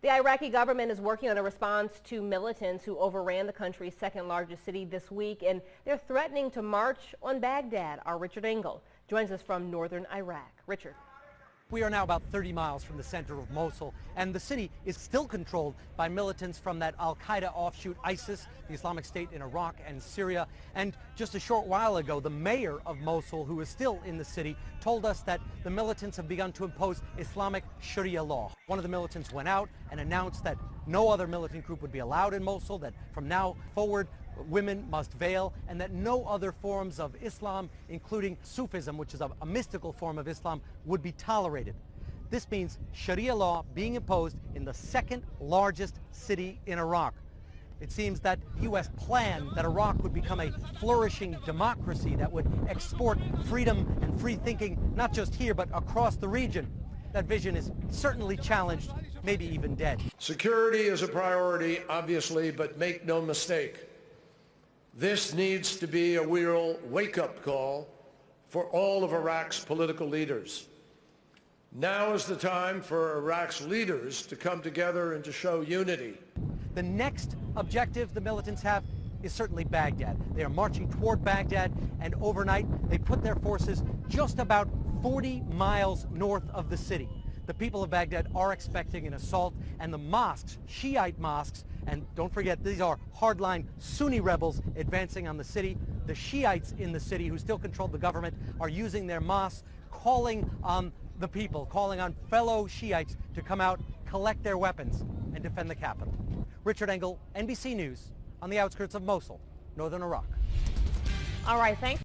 The Iraqi government is working on a response to militants who overran the country's second largest city this week, and they're threatening to march on Baghdad. Our Richard Engel joins us from northern Iraq. Richard. We are now about 30 miles from the center of Mosul, and the city is still controlled by militants from that al-Qaeda offshoot ISIS, the Islamic State in Iraq and Syria. And just a short while ago, the mayor of Mosul, who is still in the city, told us that the militants have begun to impose Islamic Sharia law. One of the militants went out and announced that no other militant group would be allowed in Mosul, that from now forward women must veil, and that no other forms of Islam, including Sufism, which is a mystical form of Islam, would be tolerated. This means Sharia law being imposed in the second largest city in Iraq. It seems that the U.S. planned that Iraq would become a flourishing democracy that would export freedom and free thinking, not just here, but across the region. That vision is certainly challenged, maybe even dead. Security is a priority, obviously, but make no mistake. This needs to be a real wake-up call for all of Iraq's political leaders. Now is the time for Iraq's leaders to come together and to show unity. The next objective the militants have is certainly Baghdad. They are marching toward Baghdad, and overnight they put their forces just about 40 miles north of the city. The people of Baghdad are expecting an assault, and the mosques, Shiite mosques, and don't forget these are hardline Sunni rebels advancing on the city. The Shiites in the city, who still control the government, are using their mosques, calling on the people, calling on fellow Shiites to come out, collect their weapons, and defend the capital. Richard Engel, NBC News, on the outskirts of Mosul, northern Iraq. All right, thanks.